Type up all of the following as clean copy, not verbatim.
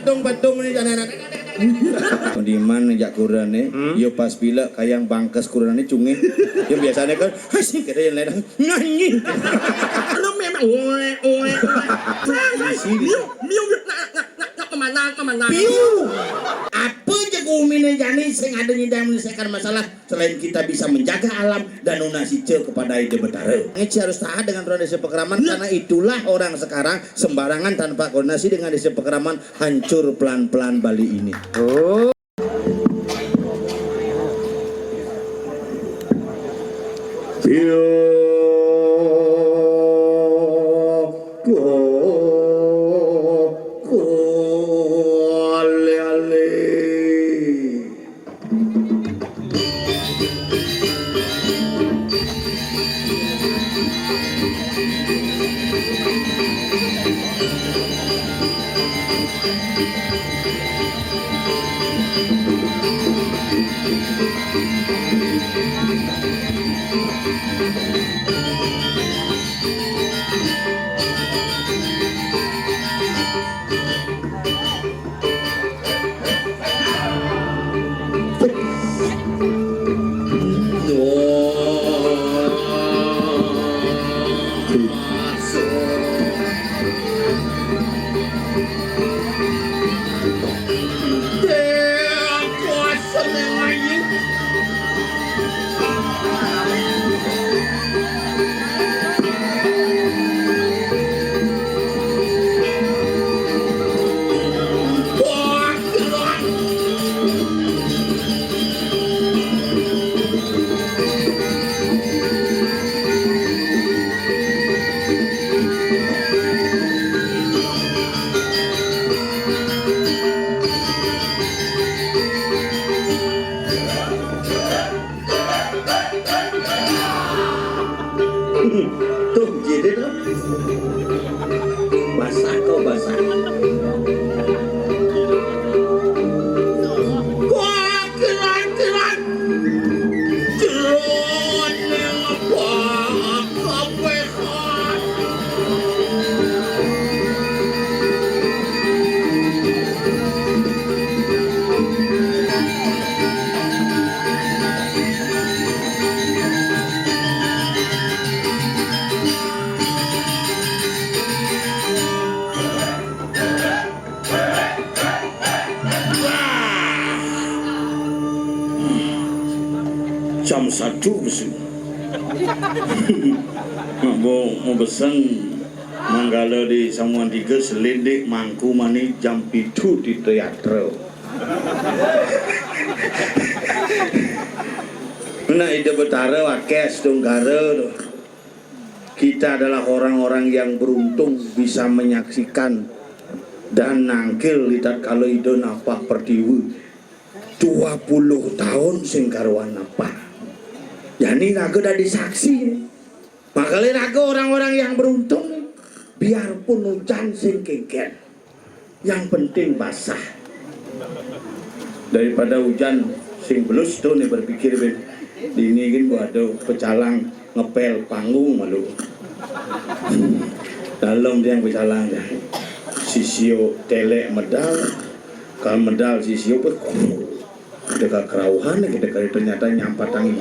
patung ni jangan. Di mana jak kurane? Yo pas bila kayang bangkes kurane cunge. Yo biasanya kan sih kira yang lain nyanyi. Lu memang oe. Miu kemana? Piu. Apa jago umine jani sing ada yang menyelesaikan masalah selain kita bisa menjaga alam dan nunasi kepada ide betara. Ngeci harus taat dengan aturan desa pekeraman karena itulah orang sekarang sembarangan tanpa koordinasi dengan desa pekeraman hancur pelan-pelan Bali ini. Oh. Tuh jadi tuh basah kau basah. Wah keren. Keren apa? Kapehan. Jam 1 besok. Mau pesan manggala di Samuan 3 selindik mangku mani jam 7 di teater. Nah ide betara wakes donggara. Kita adalah orang-orang yang beruntung bisa menyaksikan dan nangkil lihat kalau ide napa pertiwi 20 tahun sing karuan napa. Yani raga dah disaksi. Makanya raga orang-orang yang beruntung biarpun hujan sing kengken yang penting basah daripada hujan sing belus tuh nih berpikir ben dinigin buat ada pecalang ngepel panggung malu dalam dia yang pecalang dah sisio telek medal kalau medal sisio pun dekat kerauhan kita kali ternyata nyampatang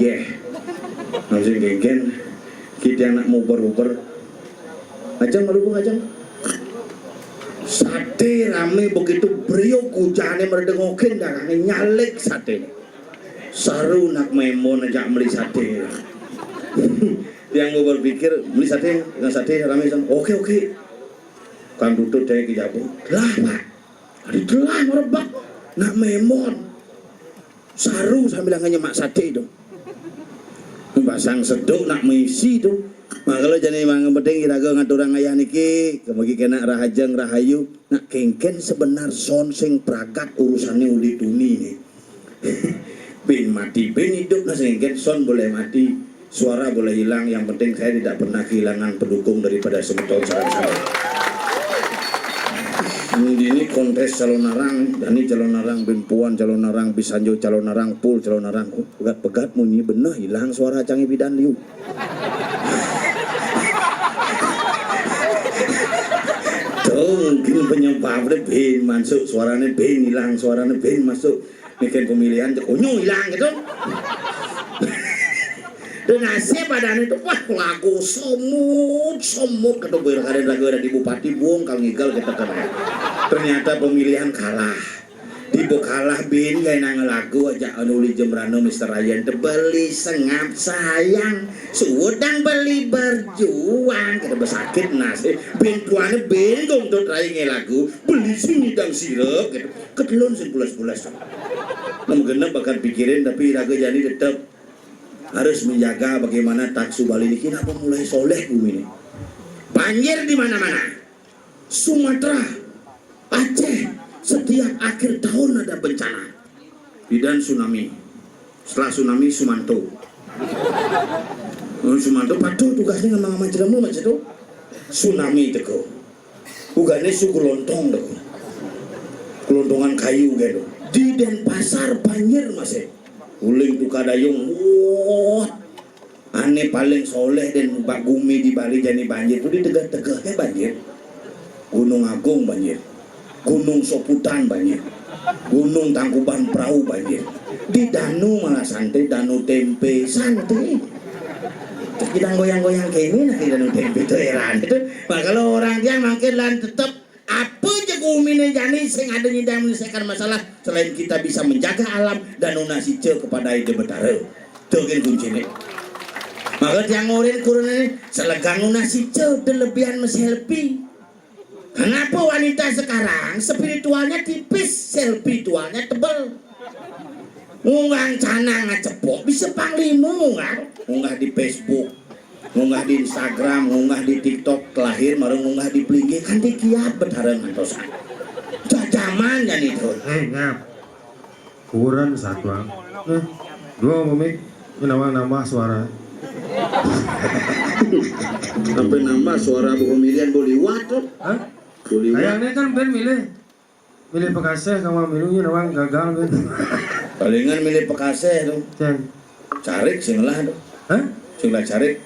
langsung genggen kita anak mau beruber ajang merubung ajang sate rame begitu beliau kujane merdengokin dah nyalek sate saru nak memon aja beli sate yang mau berpikir beli sate dengan sate rame oke kan tutut saya kejabu lah pak ada telah merebak nak memon saru sambil nyemak sate itu pasang seduk nak mengisi tu. Makalo jane mang penting iraga ngaturang ayah niki kemagi kena rahajeng rahayu nak kengken sebenar son sing pragat urusane uli tuni ni. Bin mati bin hidup nah kengken son boleh mati suara boleh hilang yang penting saya tidak pernah kehilangan pendukung daripada sebetulnya saya. Ini kontes calon narang, Dani calon narang, bin Puan calon narang, Bisanjo calon narang, Pul calon narang. Pegat-pegat munyi bener hilang suara canggih bidan liu. Tuh Oh mungkin penyebabnya Ben masuk, suaranya Ben hilang, suaranya Ben masuk. Bikin pemilihan konyol hilang gitu. Dan nasib badan itu wah lagu somut kata berkada lagu ada di Bupati Buong kalau ngigal kita kena. Ternyata pemilihan kalah. Tiba kalah Ben kayak nang lagu aja anuli jemrano Mr. Ryan beli sengap sayang suudang beli berjuang kita bersakit nasi Ben tuane Ben dong tuh terakhir lagu beli sini dang sirup gitu ketelun sebulas-bulas namun genap bakal pikirin tapi lagu jadi tetap harus menjaga bagaimana taksu Bali ini kenapa mulai soleh bumi ini banjir di mana-mana Sumatera Aceh setiap akhir tahun ada bencana dan tsunami setelah tsunami Sumanto Sumanto patuh tugasnya ngamang-ngamang jeramu macam itu tsunami itu bukannya suku lontong itu kelontongan kayu gitu di Denpasar banjir masih uling tuh kadayung wah aneh paling soleh dan Pak Gumi di Bali jadi banjir itu di tegak-tegaknya banjir Gunung Agung banjir Gunung Soputan banjir, Gunung Tangkuban Perahu banjir, di Danu malah santai, Danu Tempe santai. Kita goyang-goyang kayak ini nanti Danu Tempe itu heran itu. Nah, kalau orang dia makin lan tetap apa aja kumine jani sing ada yang menyelesaikan masalah selain kita bisa menjaga alam dan nasi ce kepada ide betara. Itu kan kuncinya. Maka yang ngorin kurun ini selegang nasi ce berlebihan selfie. Kenapa wanita sekarang spiritualnya tipis, selfie-tualnya tebel? Ngungang canang cepok bisa panglimu ngunggah di Facebook, ngunggah di Instagram, ngunggah di TikTok, lahir marung ngunggah di Plingi kan dikiat berharang antosan. Jajaman kan itu. Ngap. Kurang satu ang. Dua momik, ini nama suara. Sampai nama suara pemilihan Boliwat tuh. Hah? Kayaknya kan Ben milih Pekaseh kamu milihnya nawang gagal Ben. Palingan milih Pekaseh tuh. Carik singlah tuh. Hah? Singlah carik.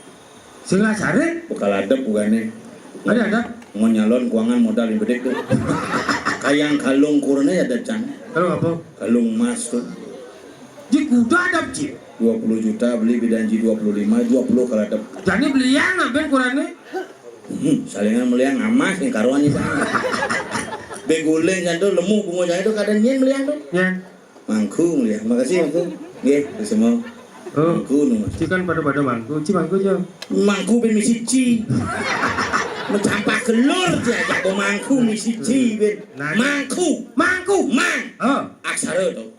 Singlah carik? Bekal adep bukannya. Ada. Mau nyalon keuangan modal yang gede tuh. Kayang kalung kurangnya ada can. Kalung apa? Kalung emas tuh. Di kuda ada Ci. 20 juta beli bidanji 25 20 kalau adep. Jadi beli yang Ben kurangnya? Salingan meliang amas yang karuannya sana. Beguleng kan tuh lemu bunga itu kadang nyen meliang tuh. Ya. Mangku meliang. Makasih mangku. Nggih, semua. Oh. Mangku nu Mas. Ci kan pada mangku. Ci mangku aja. Mangku ben misici. Mencampah gelur dia ajak mangku misici ben. Mangku, mang. Oh. Aksara tuh.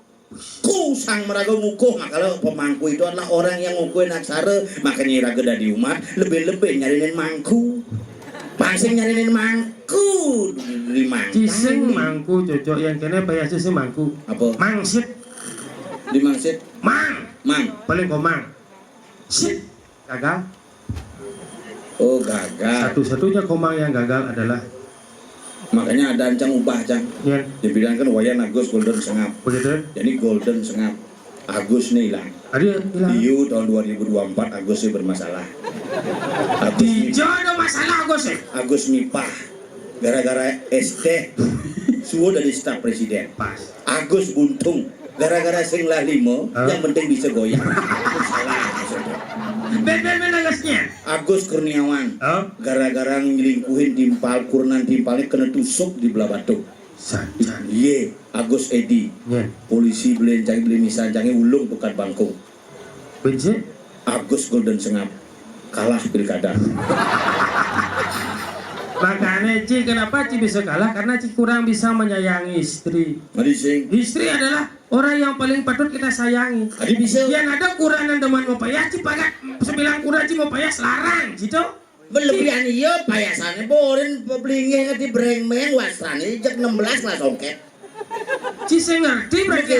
Ku sang meraga ngukuh makanya pemangku itu adalah orang yang ngukuhin aksara makanya raga dari umat lebih-lebih nyarinin mangku pangsing nyarinin mangku di mangku Cising mangku cocok yang kena payah cising mangku apa? Mangsit Di mangsit? Mang paling komang sit gagal. Oh gagal. Satu-satunya komang yang gagal adalah makanya ada ancang ubah cang ya. dibilang kan wayan Agus golden sengap Begitu? jadi golden sengap Agus nih hilang Ada hilang. Diu tahun 2024 Agusnya bermasalah Ada masalah Agus mipah gara-gara ST suhu dari staf presiden pas. Agus buntung gara-gara sing lah limo yang penting bisa goyang salah maksudnya Ben nangasnya. Agus Kurniawan gara-gara ngelingkuhin timpal kurnan timpalnya kena tusuk di belah batu Sanjan. Ye Agus Edi Ya. polisi belencang beli misancangi ulung bukan bangkung Benci? Agus Golden Sengap kalah pilkada. Makanya Ci, kenapa Ci bisa kalah? Karena Ci kurang bisa menyayangi istri. Mari sing. Istri adalah orang yang paling patut kita sayangi. Tadi bisa. Yang ada kurangan teman mau payah Ci pakai 9 kurang Ci mau payah selarang, gitu. Berlebihan iya payasannya borin pelingnya ngerti brengmeng wasrani jam 16 lah songket. Ci saya ngerti berarti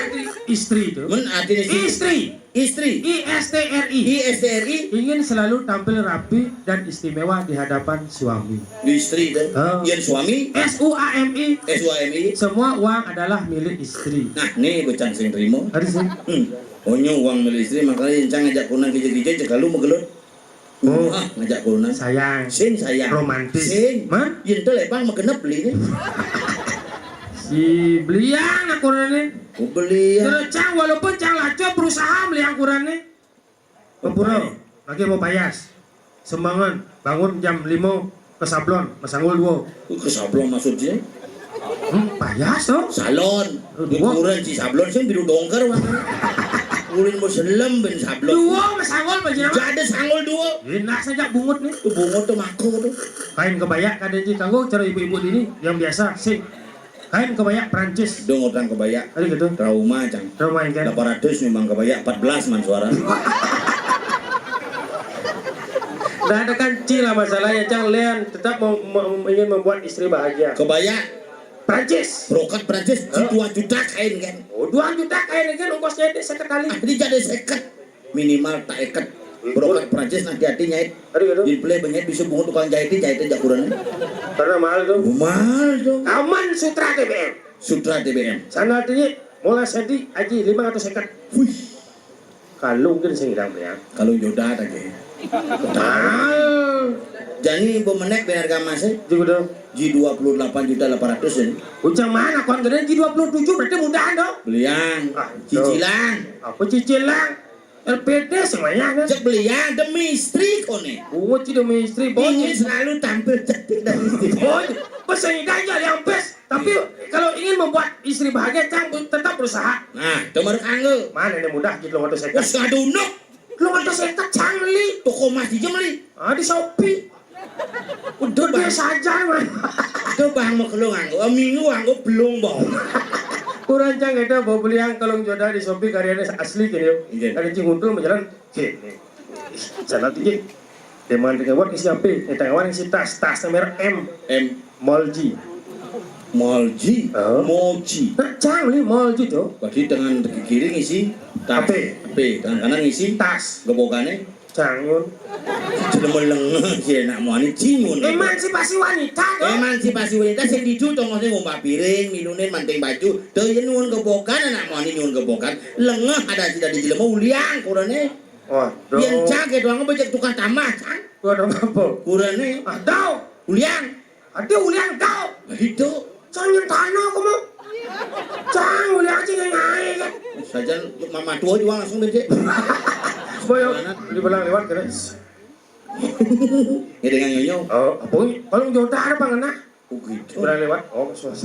istri itu. Men artinya Istri. ISTRI ingin selalu tampil rapi dan istimewa di hadapan suami. Istri dan yang suami SUAMI. Semua uang adalah milik istri. Nah nih becan sing terima. Hari sih. Onyo uang milik istri makanya yang ngajak kunang kija-kija cek lu megelut. Oh. Wah, ngajak kulunan. Sayang. Sing sayang. Romantis. Sing. Man? Yen teh lebang magenep beli nih. Si beliang akurane. Ku beli ya. Terus Cang walaupun Cang laco berusaha beli akurane. Kepuro, lagi mau payas. Sembangan, bangun jam 5 ke sablon, masanggul 2. Ke sablon maksudnya. Payas toh? Salon. Ukuran si sablon sing biru dongker warna. Ulin mau selem ben sablon. 2 masanggul panjenengan. Gak ada sanggul 2. Enak saja bungut nih. Tuh bunga tuh mako tuh. Kain kebaya kadang kanggo cara ibu-ibu ini yang biasa sing. Kain kebaya Prancis. Dong orang kebaya. Ada gitu. Trauma cang. Trauma main kan. 800 memang kebaya 14 man suara. Udah ada kanci lah masalahnya Cang. Leon tetap ingin membuat istri bahagia. Kebaya Prancis. brokat Prancis 2 juta kain kan. Oh 2 juta kain kan ongkosnya itu sekali. Jadi jadi seket minimal tak eket. Brokat Prancis nanti hati nyait. Ada gitu. Di play banyak bisa bunga tukang jahitnya jakuran. Karena mahal tuh. Mahal dong. Aman Sutra TBM. Sutra TBM. Sana artinya mulai sedi aji 500 sekat. Wih. Kalung kan sing hidang ya. Kalau jodoh lagi. Mahal. Jadi pemenek harga masih Juga dong. G28.800.000 ini. Ucang mana kon gede G27 berarti mudahan dong. Beliang, Ah, cicilan. Apa cicilan? LPD semuanya kan. Cek beliang demi istri kone. Bungut sih demi istri Ini bonyet. selalu tampil cantik dan istri. Bonyet. Pesan aja yang best. Tapi kalau ingin membuat istri bahagia Cang tetap berusaha. Nah, nomor kanggo. Mana ini mudah gitu loh sekat. Wes ngadunuk. Lu ada sekat Cang li. Toko mas di jemli. Ah di Shopee. Udah Bang. biasa aja man. Itu bang mau kelung anggo. Minggu anggo belum bang. Kurang Cang itu bawa beli yang kalung jodoh di Shopee karyanya asli gitu. Iya. Dari Cinguntul menjalan gini. Sana tinggi. Deman dengan buat isi HP. Yang tengah isi tas merek M. Molji. Molji. Oh. Moji. Nah, Cang li Molji tuh. Berarti tangan kiri ngisi tas. HP. Tangan kanan ngisi Tas. gebokannya. Cangun. Sudah melengah sih nak mau ini cimun. Emansipasi wanita tuh. Emansipasi wanita sing dicu tongosnya ngompak piring, minunin manting baju. Tuh ya nuwun kebokan anak mau ini nuwun kebokan. Lengah ada tidak di jelema uliang kurane. Wah, dong. Yang cage doang becek tukang tambah kan. Gua dong apa? Kurane Ah, tau. uliang. Ada uliang tau. Itu Cang yang tanah aku mau. Cang uliang sih ngai kan. saja mama tua juga langsung becek. Boyo di belang lewat kan. Ya dengan nyonya. Oh, apa ini? Kalau jodoh ada pangana. Oh gitu. Belang lewat. Oh, suas.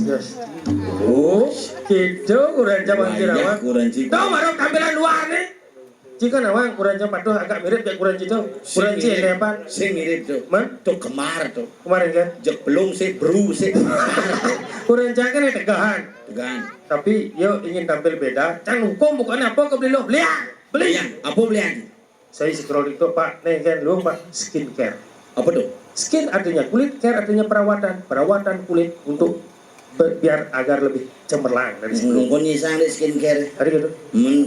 Oh, gitu kurang zaman kira. Kurang cik. Tahu baru tampilan luar nih. Jika nawang kurang jam patuh agak mirip kayak kurang itu. Kurang cik kayak apa? Sing mirip tuh. Man? Tuh kemar tuh. Kemarin kan. Jek belum sih bru sih. Kurang jangan ya tegahan. Tegan. Tapi yo ingin tampil beda. Cang hukum bukan apa kau beli lo beliang. Beli. Beliang. Apa beliang? Saya scroll itu Pak, nih kan lu Pak skincare. Apa tuh? Skin artinya kulit, care artinya perawatan kulit untuk biar agar lebih cemerlang dari sebelum. Ngongkon nyisang deh skincare. Tadi gitu.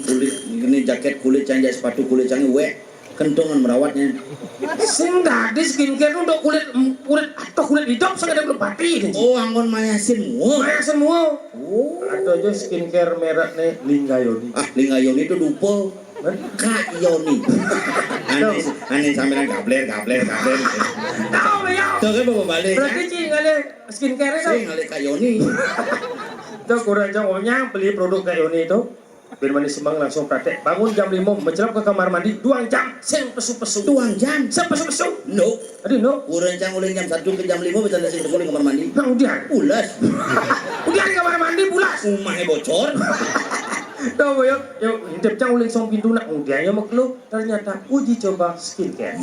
Kulit ini jaket kulit canggih sepatu kulit canggih kentongan merawatnya. Sing tadi skincare untuk kulit hidup saya ada belum pati. Oh anggon mayasin Maya semua. Oh. Ada aja skincare merek nih Linggayoni. Ah Linggayoni itu dupo. Kak Yoni. Aneh sampean gabler. Tahu ya. Tuh kan bawa balik. Berarti cing kali skincare itu. Sing ngale Kak Yoni. Tuh kurang jauhnya beli produk kayak Yoni itu. Biar mandi semang langsung praktek. Bangun jam 5 menjelang ke kamar mandi 2 jam. Sing pesu-pesu. 2 jam. Sing pesu-pesu. No. Aduh no. Kurang cang ulin jam 1 ke jam 5 bisa nasi pesul di kamar mandi. Nah udah. Pulas. Udah di kamar mandi pulas. Umahnya bocor. Tahu ya, hidup cang uling song pintu nak udianya maklu ternyata uji coba skincare.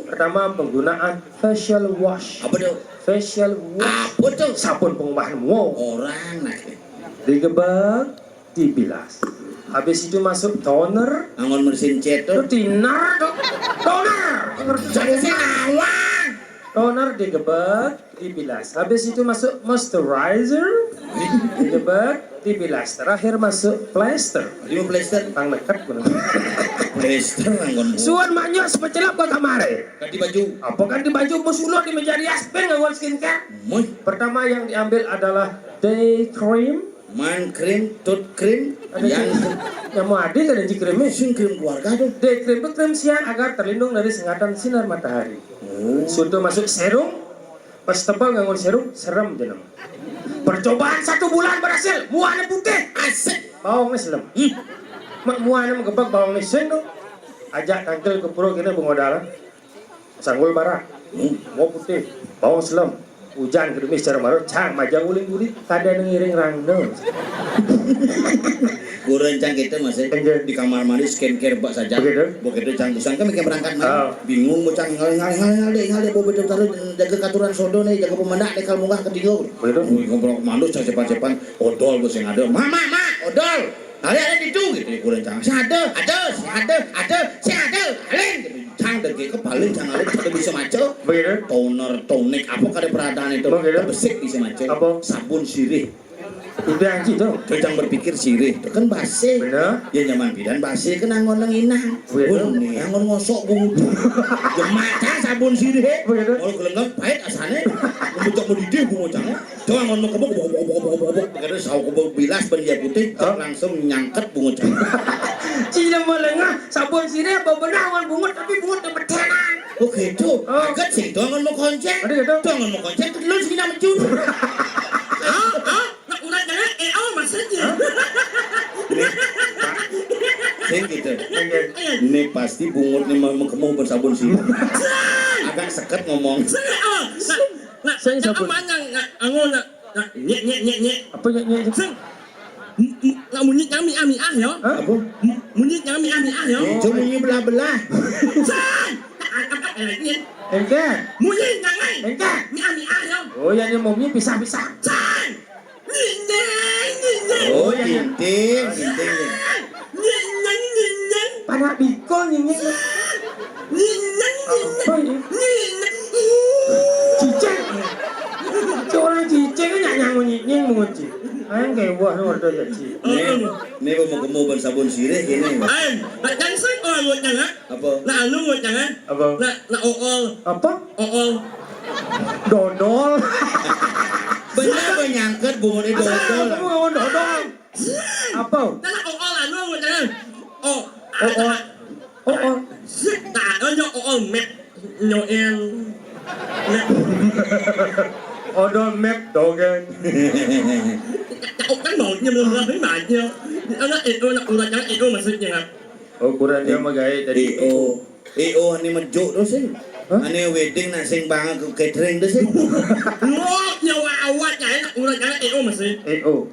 Pertama penggunaan facial wash. Apa tuh? Facial wash. Apa tuh? Sabun pengubahan muo. Orang nak. Digebak, dibilas. Habis itu masuk toner. Angon mesin cet tuh. Itu dinar tuh. Toner. Jadi sih awang. Toner digebak, dibilas. Habis itu masuk moisturizer. Digebak, dibilas. Terakhir masuk plaster. Lima plaster. Tang dekat bener. Plaster anggon. Suan maknya sepecelap ke kamare. Kati baju. Apa kan di baju musulo di meja rias pen ngawal skincare. Moy. Pertama yang diambil adalah day cream. Man cream, tooth cream, Ada yang yang mau adil ada di krimnya. Sing krim keluarga tuh. Krim itu krim siang agar terlindung dari sengatan sinar matahari. Sudah masuk serum, pas tebal nganggur serum, serem jeneng. Percobaan 1 bulan berhasil, muanya putih, asik, bawangnya selem. Mak muanya menggebak bawangnya sen dong. Ajak tangkel ke pura kini bengodalan, sanggul barak, mau putih, bawang selem. Hujan gerimis cara marut, cang majang uling gulit, kada nengiring rangno. Gue rencang kita masih di kamar mandi skincare bak saja. Begitu canggusan kan mikir berangkat mah. Bingung mau cang ngalih bawa betul taruh jaga katuran sodo nih, jaga pemendak nih kalau munggah ketiga. Begitu. Ngobrol mandus cepat-cepat odol gue sing ada. Mama, odol. Ada di itu gitu gue rencang. Si ada. Alin. Cang degi kepalin cang alin kita bisa maco. Begitu. Toner, tonik apa kada peradaan itu. Terbesik bisa maco. Apa? Sabun sirih. Udah anjing tuh. Cang berpikir sirih itu kan basi. Bener. Ya zaman bidan basi kan angon nang inang. Bener. Nih angon ngosok budu. Jemaca sabun sirih. Bener. Kalau gelenggang pahit asane. Membucok mendidih bungo cang. Coba angon mau kebok. Begitu sawo kebok bilas bendia putih langsung nyangket bungo cang. Cina melengah sabun sirih apa benar angon bungut tapi bungut dapat tenan. Oh gitu. Agak sih tuh angon mau konceng. Ada gitu. Tuh angon mau konceng lu sini nama cun. Nak urat jangan maksudnya. Sing gitu. Ini pasti bungut nih mau bersabun sih. Agak seket ngomong. Nak sabun mana nak angon nak nyek. Apa nyek? Nak munyi kami ya. Apa? Munyi kami ya. Cuma ini belah-belah. Engke. Munyi jangan. Engke. Ami ya. Oh yang ini momnya pisah-pisah. Oh, tinting. Panak bikol nyeng. Apa ini? Cicek. Orang cicek kan nyanyi nyeng mengunci. Ayang kayak buah nomor dua ya ci. Ini mau bersabun sirih gini. Jangan sih buat jangan. Apa? Nak anu buat jangan. Apa? Nak ool. Apa? Ool. Dodol. Bener menyangkut bungut itu dodol. Kamu ngomong dodol. Apa? Nak ool anu buat jangan. Oh. Tak ada ool map nyoel. Odol map dogen. Cậu cán bộ nhưng mà thấy bạn chưa? Nó udah jangan itu maksudnya. Oh kurang dia mah gaya tadi. EO ini mejuk tuh sih. Ini wedding nak sing banget ke catering tuh sih. Wah, nyawa awak jangan udah jangan itu maksudnya.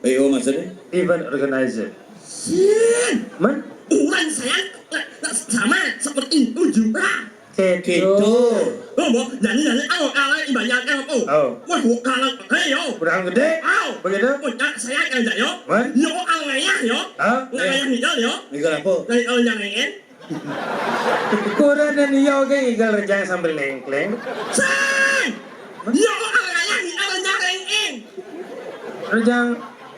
EO maksudnya? Event organizer. Man? Uran saya sama seperti itu juga. Gitu. Oh, jadi awak ibarat apa? Wah, kalau yo. Kurang gede. Begitu? Saya akan yo. Man? Yo awalnya yo. Nggak yang yo. Mikir apa? Dari yang lain. Kurang dan iya oke igal rejang sambil lengkleng. Yo awalnya yang lain. Rejang,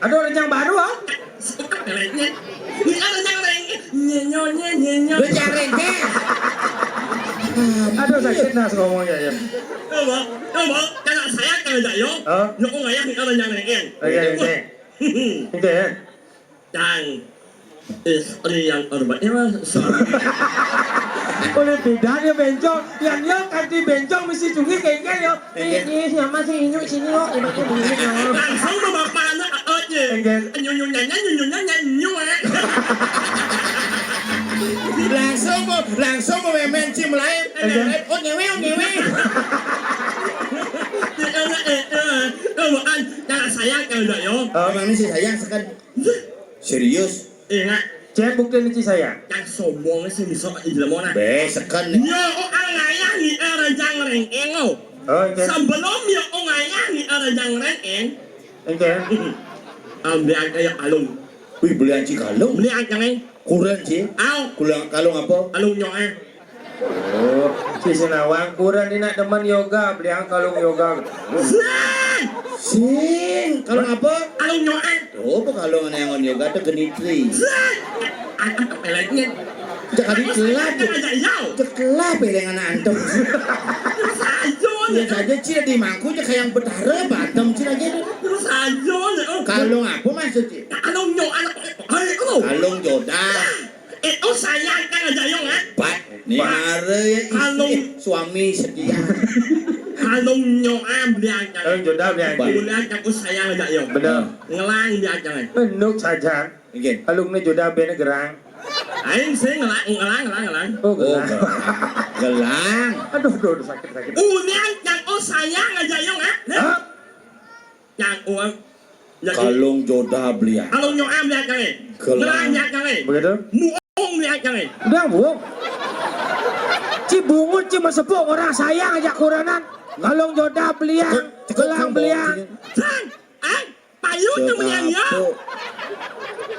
ada rejang baru ah? Nyenyo. Rejang rengkeng. Aduh sakit nas ngomongnya ya. Kalau saya kerja yo, yo yang lain. Oke. Dan istri yang terbaik Oleh bedanya bencong, yang yo kanti bencong mesti cungi kengkel yo. Ini siapa sih inyu sini yo, ibaratnya begini yo. langsung bapak anak aja. Nyu. Langsung mau main sim lain. Oh nyewe. Jangan saya kerja yo. Memang ini sih sayang sekali. Serius. Ingat, Cek bukti ini saya. yang sombong sih bisa ijlah mana. Besekan. Yo ayah ni rejang rengeng lo. Sebelum yo ayah ni rejang rengeng, Oke. ambil aja yang alung. Wih beli anci kalung. Beli aja nih. Kurang sih. Kalung apa? Alung nyoe. Oh, si Senawang kurang ini nak teman yoga, beli ang kalung yoga. Sing. Kalung apa? Alung nyoe. Oh, kalung yang on yoga tuh genitri. Anak peleknya. Jangan dicelah tuh. Cekelah pelengan antum. Ya saja cina di mangku aja kayak yang betara bantem cina aja. Terus aja nih. Kalung apa maksudnya? Alung nyoe anak. Ayo. Kalung jodoh. Itu sayang kan aja yung Pak, nih mare ya istri, suami setia. Kalung nyoam dia Kalung jangan. jodoh dia. Bulan aku sayang aja yung. Benar. Ngelang dia jangan. Menuk saja. Oke. Kalungnya jodoh bena gerang. Aing sih ngelang. Oh, Oh, gerang. gelang. Aduh, sakit. Bulan aku sayang aja yung Hah? Yang uang. Kalung jodoh beliau. Kalung nyoam dia jangan. Ngelang dia jangan. Begitu? Muong dia jangan. Udah, Bu. Cibungut, Cimasepuk, orang sayang aja kuranan. Kalung jodoh beliang, gelang beliang. Sang, payung yang menyanyi.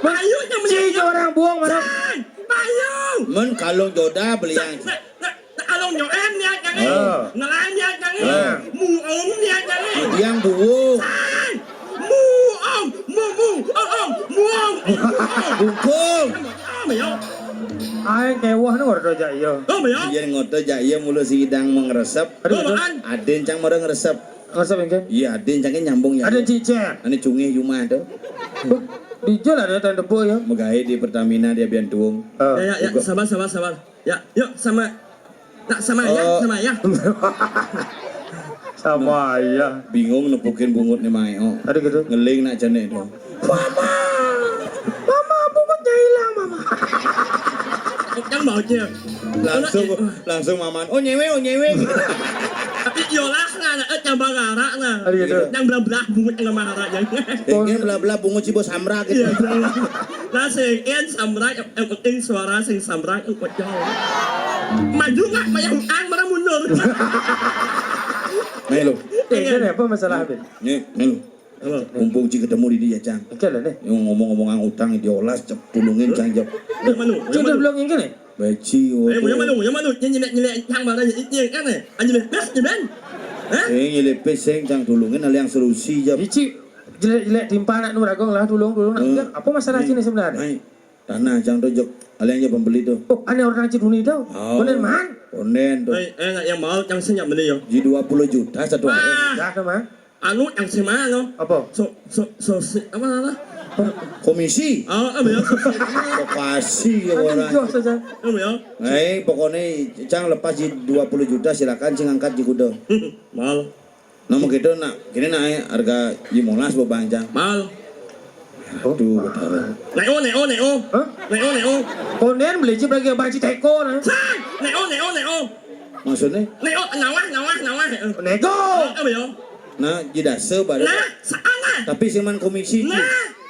Payung yang Ci menyanyi. orang buang mana? Sang, payung. Men kalung jodoh beliau. Kalung nyoam dia jangan. Ngelang dia jangan. Muong dia jangan. Yang buo. Sang, muong. Bungkung. Mày Aing kewah nih warga aja iya. mày Iya ngoto jaya mulu sidang mengeresep. Aduh, aduh. Aden cang mara ngeresep. Ngasap yang Iya, aden cangnya nyambung ya. Ada cicet. Ane cungih yumah tuh. Di jalan ada tanda debu ya. Megahe di Pertamina dia bian tuung. Ya, sabar. Ya, yuk sama. Tak sama ya, sama ya. Sama ya. Bingung nepukin bungut nih Mayo. Ada gitu. Ngeling nak jane tuh. Mama bungkutnya hilang mama. Yang mau chưa? Langsung maman. Oh nyewe. Yolah na at bagara na. Ada gitu. Yang belah bungut yang mahara yang. Pengen bla bungut si bos Hamra gitu. Lah sing en samrai yang penting suara sing samrai yang kuat jauh. Maju nggak mayang marah mundur. Melo. Ini apa masalah Habib? Melo. Mumpung ci ketemu di dia cang. Oke lah nih. Yang ngomong-ngomongan utang diolas cep tulungin cang jep. Yang mana? Sudah belum yang gini? Beci Yang mana? Nyelek yang mana? Yang kan nih? Anjir best ni ben. Sing nyelip sing cang tulungin ada yang solusi jep. Bici jelek timpa anak nur agong lah tolong. Apa masalah sini sebenarnya? Hai. Tanah cang dojok. Ada yang pembeli tuh. Oh, aneh orang Aceh Duni tau. Bener man? Onen tuh. Yang mau yang senyap beli yo. Ji 20 juta satu hari. Ya sama. Anu yang sema no. Apa? Apa? Komisi. Apa ya? Lokasi Aneh orang. jos saja. Apa ya? Pokoknya cang lepas ji 20 juta silakan cing angkat ji kudo. Mal. Namun gitu nak, kini naik harga ji molas bebang cang. Mal. Aduh, betul. Neo. Hah? Neo. Konen beli cip lagi baci teko nah. Sang. Neo. Maksudnya, Neo nawah. Nego. Apa ya? nah ji dase baru. Nah, sana. Tapi sing man komisi ji Nah,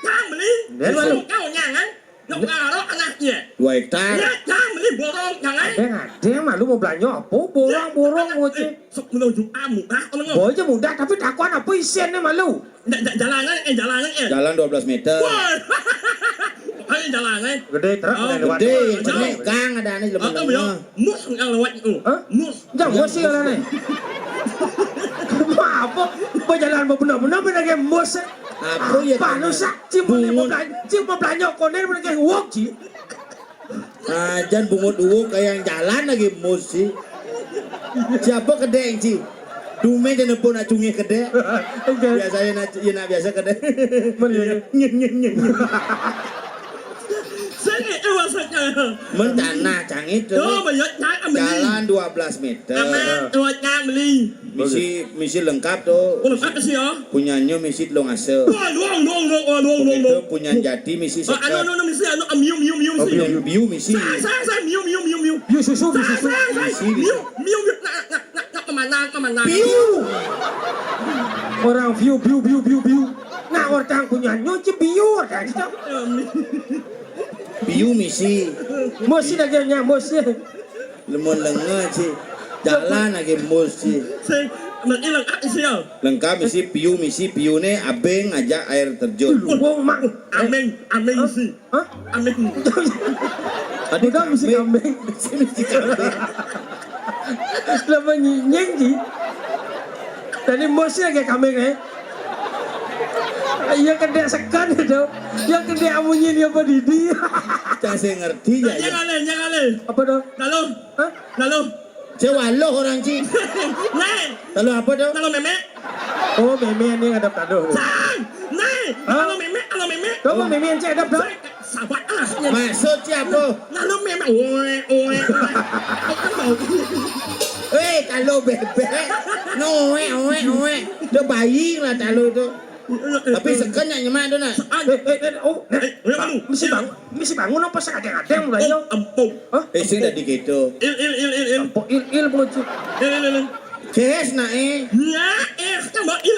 jangan beli. Dan malu. Kau jangan. Nak karo anak dia. 2 hektar. Nah, jangan beli borong jangan. Ada yang malu mau belanja apa? Borong ngoce. Sok menuju amu. Kalau Boy aja mudah tapi takuan apa isiannya malu. jalanan. Jalan 12 meter. Wah. Ayo jalanan. Gede truk Oh, lewat. Gede, Jauh. cene gang ada nih Apa ya? lemah. Mus yang lewat itu. Hah? Mus. Jangan gue sih orang nih. Apa? Berjalan benar-benar kayak mus. Apa ya? Panusa, cuma belanja konen bener kayak wok sih. Ajan bungut uwu kayak yang jalan lagi musi. Siapa gede yang ci? Dume jangan pun nak cungih gede. Biasanya nak biasa gede. Nyen. Saya ewasanya. Mentanah cang itu. Oh, banyak jangan beli. Jalan 12 meter. Aman, lewat jangan beli. Misi lengkap tuh. Oh, apa sih ya? Punyanya misi Long Ase. Luang. Begitu punya Jati misi sekat. Anu misi anu miu sih. Biu misi. Saya miu. Biu susu. Miu nak kemana? Biu. Orang view. Nah orang punya nyuci biu ada gitu. Biu misi. Mosi lagi mosi. Lemon lengah sih. Jalan lagi musi. Saya hilang sih ya. Lengkap misi piu nih abeng aja air terjun. Wong mak. Ameng sih. Hah? Ameng. Aduh kan mesti kambing. Misi kambing. Lama nyinyeng sih. Tadi mosi lagi kambing Iya kedek sekan itu. Yang kedek amunyi ni apa Didi. Cang saya ngerti ya. Jangan. Apa dong? Lalu. Hah? Waloh orang ci. Nih. Lalu apa dong? Lalu memek. Oh meme ni ngadap kado. Sang. Nih. Lalu memek. Kau meme yang cek adap dah. sahabat ahnya. Maksud siapa? Lalu memang oe. Kan mau. Kalau bebek, oe. Itu bayi lah kalau itu. Tapi sekenyak nyemak tu nak. Mesti bangun apa sekadang-kadang mulai yo. Ampun. Sing dah gitu. Il. Il bocil. Il. Kes nak Ya, kan mau il.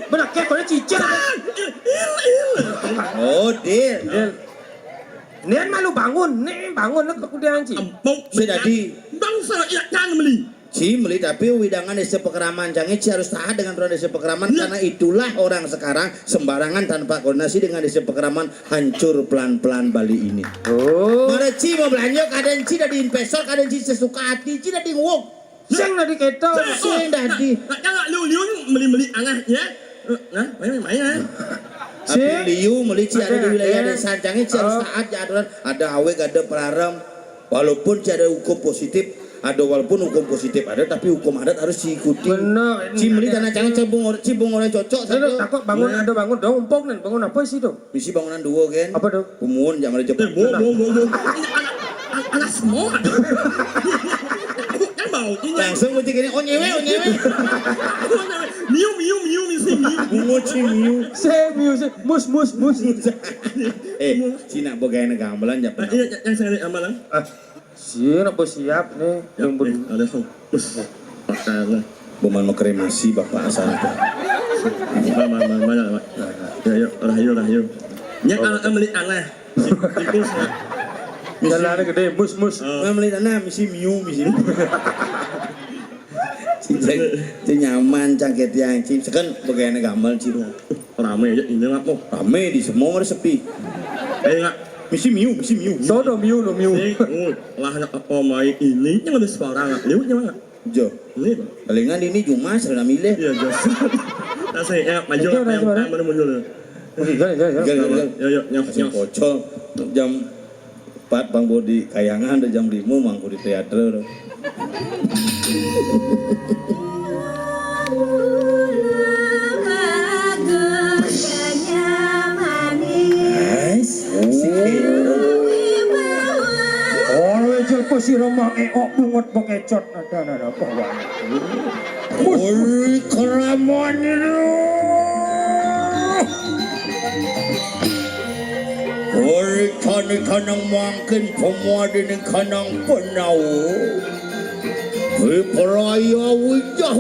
Benar kayak kau cicir. Il. Oh, deal. Nen malu bangun nak kemudian ci. Ampun. Sudah di. Bangsa ya jangan beli. Ci meli tapi widangan desa pekeraman jangan Ci harus taat dengan orang desa pekeraman karena itulah orang sekarang sembarangan tanpa koordinasi dengan desa pekeraman hancur pelan-pelan Bali ini. Oh. Mare Ci mau belanja kadang Ci dah di investor kadang Ci sesuka hati Ci dah di ngok. Sing dah diketo. Sing dah di. Jangan liu beli angah ya. Nah, main. Tapi liu meli Ci ada di wilayah desa jangan Ci harus taat ya aturan ada awek ada pelarang walaupun Ci ada hukum positif ada walaupun hukum positif ada tapi hukum adat harus diikuti. Benar. Cimeli tanah jangan cibung orang cocok Saya takut bangun dong umpok nih bangun apa sih tuh? misi bangunan dua kan Apa tuh? umuan jangan ada cepat Anak semua. Kan mau ini. langsung gue gini oh nyewe Miu misi miu. bungo cimiu Music mus. Cina bagaimana gamelan ya Yang saya amalan. Siap siap nih. Ada song. Pakai buman mau kremasi bapak asal itu mana. Ya, rahayu. Nya beli aneh. Tikus. Jalan gede mus. meli tanah misi miu Ci nyaman cangket yang Ci sekan bagaimana gamel Ci Rame aja ini lah po. rame di semua ada sepi Enggak. misi miu Sodo miu. Lah apa mai ini yang ada suara enggak? Liu nya enggak? Jo Ini. palingan ini cuma sudah milih Iya, jos. Saya maju yang mana muncul. Yo, Masih pocol jam 4 Bang Bodi kayangan dan jam 5 mangku di teater. Si Roma bungot bekecot ada apa Oi keraman itu. Oi kanang mangkin pemadi ni kanang penau. Peraya wijah.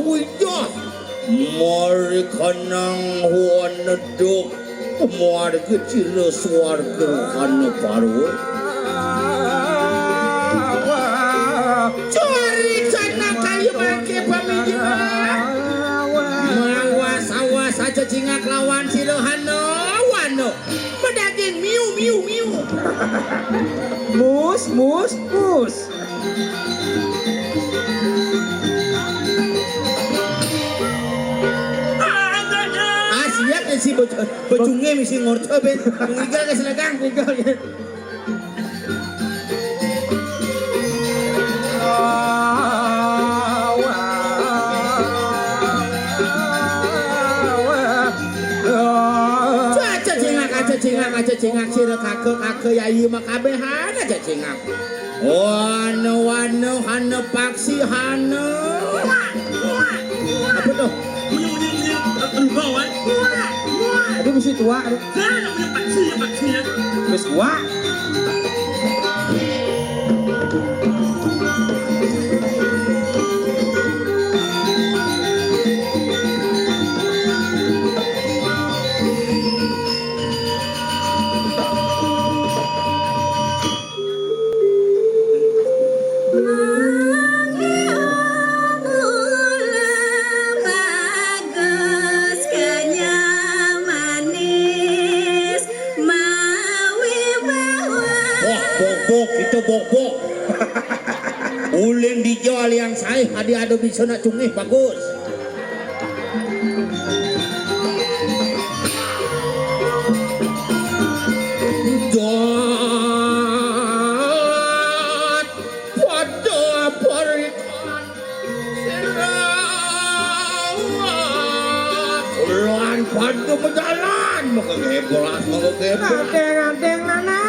Mari kanang huan neduk. Mari kecil suarga kana paru. Cari sana kayu make pamijah. Mawas saja cingak lawan si Rohano wano. Pedaging miu. Mus. Siap dan si bocungnya misi ngorto ben. Mengigal ke selegang. Aja cingak sira kake yayi makabehan aja cingak. Wano hana paksi hana. Apa tuh? Aduh mesti tua. Paksi. Wis tua. Bok. Ulin dijual yang saya adu bisa nak cungih bagus. Dot pada perikan Ulan pada berjalan. Maka kebolas. Adeng nana.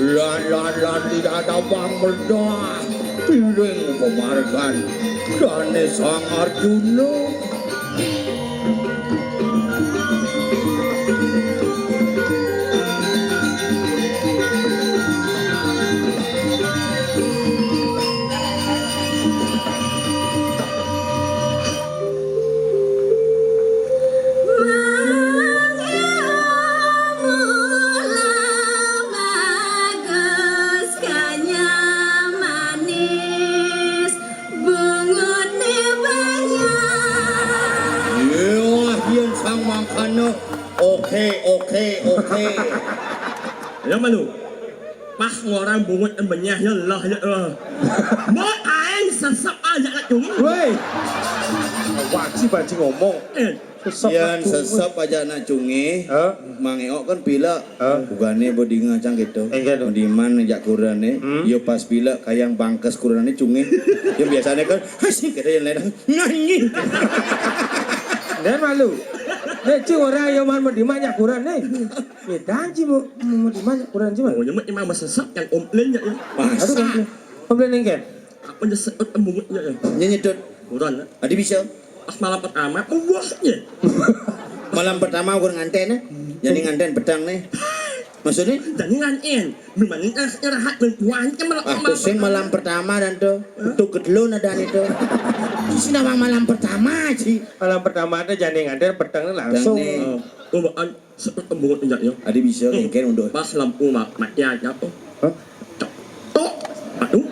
Lan tidak ada bang berdah piring pemargan Dane Sang Arjuna. Oke. Ya malu. Pas orang bungut emenya ya Allah ya Allah. Mau aing sesep aja lah cuma. Woi. Wajib aja ngomong. Sesep Yan langsung. sesep aja nak cungi. Hah? Mang Eok kan pila. Bugane bodi ngacang gitu. Enggak dong. Di mana jak kurane. Yo pas pila kayang bangkes kurane cungi. Yo biasanya kan hasih kada yang lain nyanyi. Dan malu. Nek cing orang yang mau di mana kurang nih. Dan cing mau di mana kurang cing. Oh, nyamuk imam sesep yang omlen ya. Aduh, Masa komplain engken. Apa nyesek bungut ya. nyanyi dot. Kurang. Adi bisa. Pas malam pertama puasnya. Malam pertama kurang nganten eh. Jadi nganten pedang nih. Maksudnya? Dan nganten, memang rahat berpuan ke malam. Ah, tuh sing malam pertama dan tuh kedelo ada itu. Sini nama malam pertama sih. Malam pertama ada janding ada petang langsung. Janding. Oh, bukan sebut bungut enggak ya. Adi bisa mungkin untuk. Pas lampu mati aja tuh. Hah? Tok. Aduh,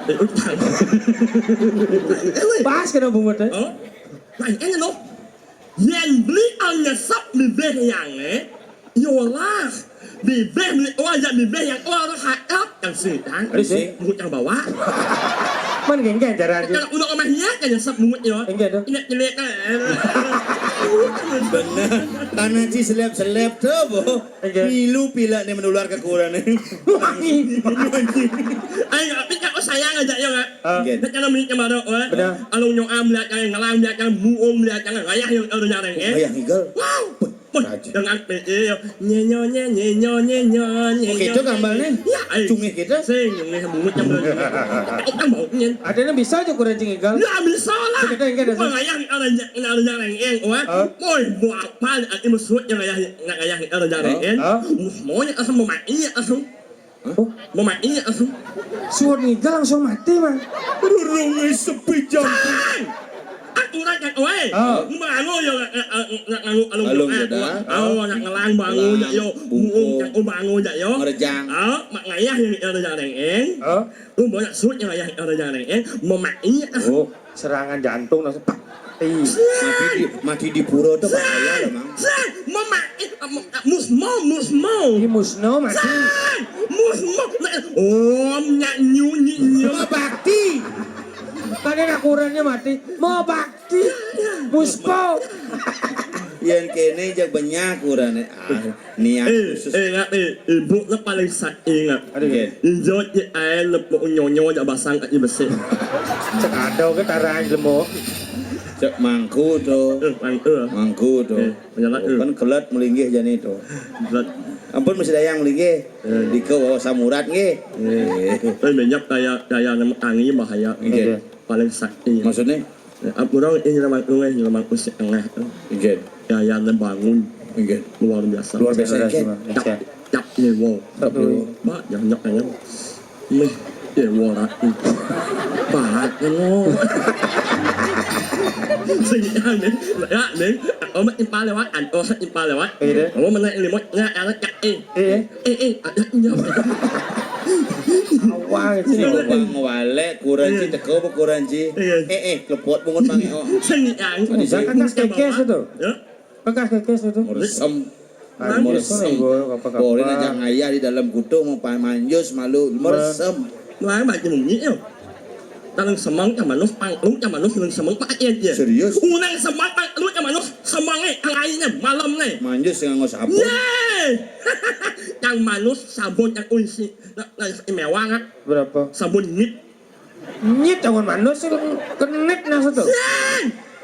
Pas kena bungut eh. oh. Nah, ini loh. Yang beli nyesep bibir yang yolah. Bibir yang bibir yang orang hadap yang sedang. Bungut yang bawah. Man genggen jaran. Kalau udah omahnya kan nyesep bungut ya. Enggak dong. Ini jelek kan. Benar. Karena si seleb tuh boh. Pilu pila nih menular ke kuran nih. Ayo, tapi kalau sayang aja ya nggak. Gitu. Nah, kalau miliknya baru, kalau nyokam lihat yang ngelang lihat yang buung lihat yang ayah yang ada nyareng Ayah higal. Wow. Dengan PE nyenyo. Oke itu gambarnya. Ya, Cungih kita. sing yang bungut yang belum. Kan bau nyen. Ada yang bisa aja kurang cing egal. Ya bisa lah. Kita enggak ada. Ayah ada nyareng wah. Boy, buat apa ini maksud yang ayah ada nyareng mau yang asal mau mainnya asal. Mau mainnya asal. Suara egal langsung mati man. Rurungnya sepi jam. Aturan kan, weh, bangun yo, Alung jeda. nak ngelang bangun ya yo, buung yang bangun ya yo, Merejang. mak ngayah yang ada jareng, banyak suit yang ayah ada jareng, mau main, Oh, serangan jantung langsung pak. Mati di pura tuh bahaya loh mang. mau main, musmo, Ini musno mati. musmo, nyanyi, Bakti. Tadi akurannya mati. Mau bakti. Muspo. Yang kene jak banyak kurang niat khusus. ibu na paling ingat. Oke. Injot ni ay lepo nyonyo ja basang kat besi. Cek ada ke tarang lemo. Cek mangku tuh. Mangku tuh. Kan kelat melinggih jani tuh. Ampun masih dayang melinggih. Dike bawa samurat nggih. Banyak daya nama tangi bahaya. Paling sakti. Maksudnya? Aku orang ini nama usik tengah. Nggih. Daya bangun Nggih. luar biasa. Luar biasa nggih. Cap ni wow. Mak jangan jangan. Meh dewa rati. Bahat lo. Sehingga nih, om impal lewat, impal lewat. Om mana limot nggak ada cak ada nyok. Awang sini. Ngwale kuranci teko apa kuranci? Klepot bungut Mang Eo. Seni yang. Bisa kekas kekes itu. Kekas kekes itu. Meresem. Meresem. Boleh aja ngayah di dalam kutu mau manjus malu meresem. Nói bài cho mùng nhĩ không? Ta đang sầm măng cho mà nó bằng đúng cho mà nó đang sầm măng bát yên gì? Serius? Đang sầm măng bát lúc cho mà nó sầm măng này, thằng ai này, malam này. Manjus dengan ngos sabun. Yeah! Yang manus sabun yang unsi, mèo quang á, Berapa? sabun nít. Nyit jangan manus sih kenet nas itu. Yeah!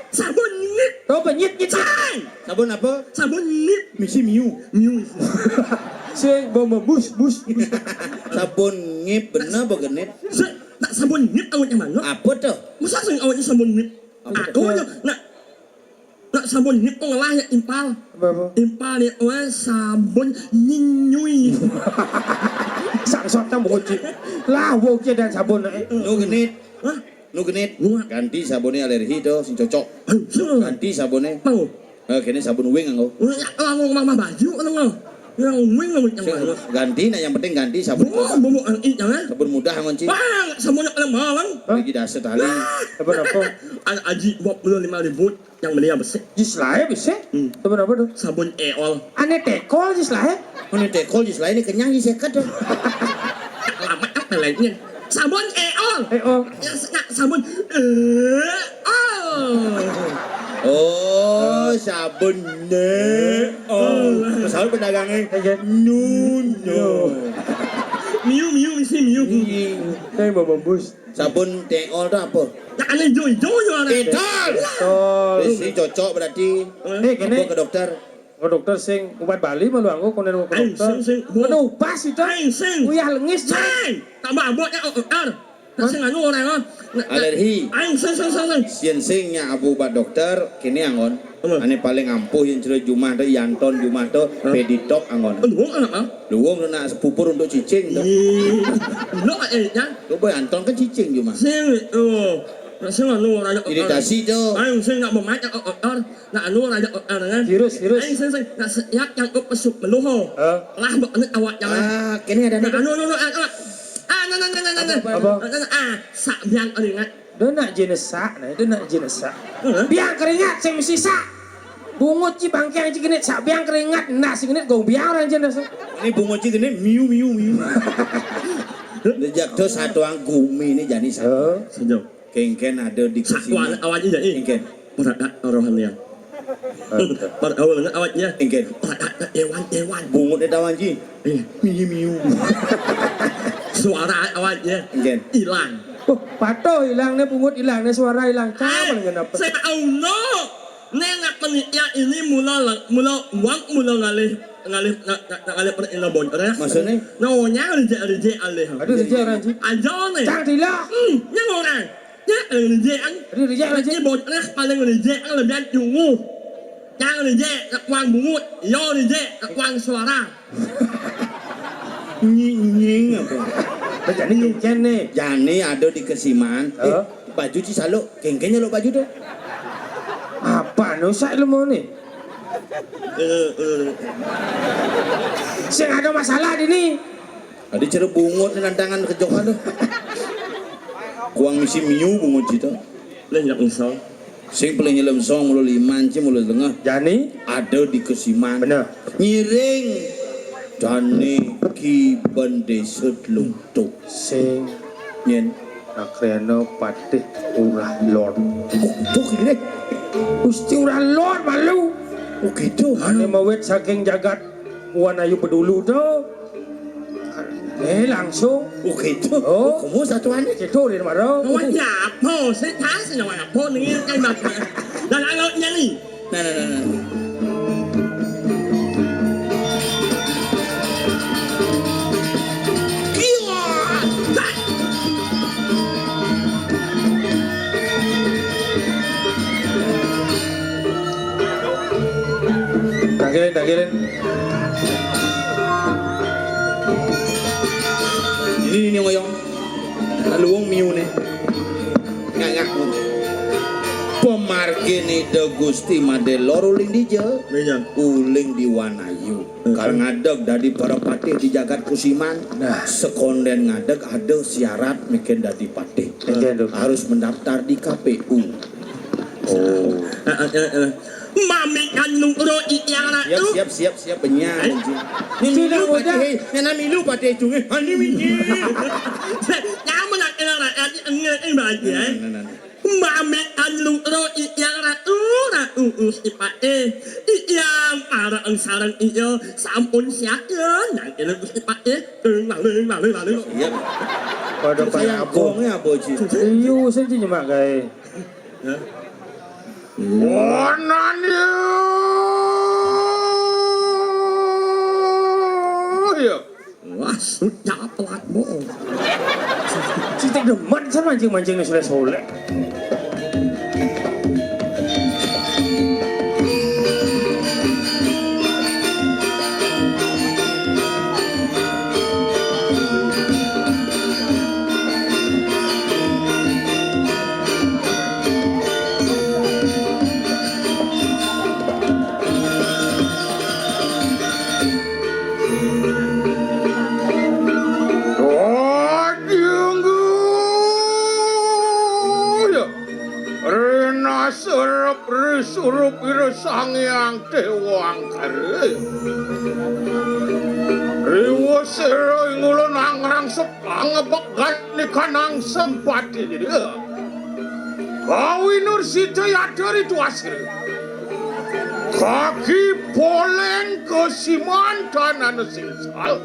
Sabun nít. Tahu apa nyit nyit? Sai! Sabun apa? Sabun nít. Misi Miu. Miu. Sing bawa bus. Sabun ngip bener apa genit? Nak sabun ngip awaknya mana? Apa tuh? Masa sing awaknya sabun ngip? Aku aja nak sabun ngip kok ngalah ya impal. Apa? Impal ya sabun nyinyui. Sang sot tam bocil. Lah wo kia dan sabun Nu genit. Hah? Nu genit. Nu. Ganti sabunnya alergi tuh sing cocok. Ganti sabunnya. Mau. Kene sabun wing anggo. Ngomong mama baju kan yang wing ngomong yang mana? Ganti nah yang penting ganti sabun. Bobo ang jangan. Sabun mudah ngonci. Bang, sabunnya kalau malang. Lagi dasar tali. Sabun apa? Aji 25.000 yang beli besi. Jis lae bisa. Sabun apa tuh? Sabun eol. Ane tekol jis lae. Ini tekol jis lain kenyang jis sekat tuh. Lama apa lainnya? Sabun eol. Oh. Sabun Oh, sabunnya. Oh, masalah pedagangnya. Nuno. Miu misi miu. Kayak bawa bus. Sabun teol itu apa? Nak ada joy ada. Teol. Tol. Ini cocok berarti. Kene. Aku ke dokter. Ke dokter sing obat Bali malu anggo konen ke dokter. Mana pas itu? Sing. Uyah lengis. Sing. Tambah abotnya Sing anu orang Alergi. Sing. Sing-singnya abu obat dokter kini angon. Ane paling ampuh yang cerita Jumah tuh Yanton Jumah tuh Peditok angon. Luang anak ah. Luang nak sepupur untuk cicing tuh. Lo ya. Lu boy Anton kan cicing Jumah. Sing sing anu orang Iritasi tuh. Sing nak memakai nak anu orang kan. Virus. Sing nak seyak yang pesuk meluho. Lah mbok awak jangan. Kini ada Anu sak biang keringat. Dia nak jenis sak, nah itu nak jenis sak. Biang keringat saya mesti sak. Bungut ci bangkang ci genit sak biang keringat nah si genit gong biang orang jenis. Ini bunga ci gini miu. Dejak tuh satu anggumi ini jadi satu. Sejauh. Kengken ada di Sakwa sini. awaknya jadi. Kengken. Pada rohania. Pada awalnya awaknya. Kengken. Pada hewan. Bungut ada wanji. Miu. Suara awaknya. Kengken. Hilang. Oh, pato hilang nih pungut hilang nih suara hilang. Cara kenapa? Saya tahu no. Nenek menikah ini mula uang mula ngalih perinaban. Maksudnya? Namanya rejek alih. Aduh rejek orang ci. Aja nih. Cang tidak. Yang orang. Ya rejek an. Aduh rejek orang ci. Rejek botnya paling rejek an lebih jauh. Yang rejek uang bungut. Yo rejek uang suara. Nying apa? Jadi kengken nih. Jani ada di Kesiman. Baju ci salo. Kengkennya lo baju tuh. Apa nusak lu mau nih? Sing ada masalah di nih. Ada cara bungut dan tangan kejokan tuh. Kuang misi miu bungut ci tuh. Lenyak misal. Sing paling nyelam song mulu liman ci mulu tengah. Jani Ada di Kesiman. bener. Nyiring. Jani ki bendesut luntuk. Sing Nyen. akreno patih urah lord. Tuh gini. Gusti urah lord malu. Oh gitu. Ane mawet saking jagat wanayu pedulu tuh. Langsung. Oh gitu. Oh. Kamu satuan. Gitu di mana? Awaknya apa? Saya kasih nama apa nih kan macam. Dan awaknya nih. Nah. Tanggirin. Ini ngoyong. Lalu wong miu nih. Ngak. Pemargene de Gusti Made loro uling dijel. Uling di Wanayu. Kalau ngadeg dari para patih di jagat Kusiman. Nah. Sekonden ngadeg ada syarat mungkin dari patih. Harus mendaftar di KPU. Oh. Mami kan nungro iara tu. Siap benyar. Ini milu patih. Nana milu patih cungi. Hani minyi. Kamu nak kena rakyat ini bahagia. Mami kan nungro iara tu. Uus ipate. Yang para ang sarang iyo. Sampun siakan. Yang kena us ipate. Lalu. Siap. Pada Sayang kongnya apa sih? Iyo sih cuma gay. ya. Wah, sudah pelat bohong. Citik demen sama mancing-mancing ini sudah soleh. Surup ira sangyang dewang kare. Riwo sero ngulo nangrang sepang begat ni kanang sempati dia. Kawinur sita yadari tuasir. Kaki polen ke simantan singsal.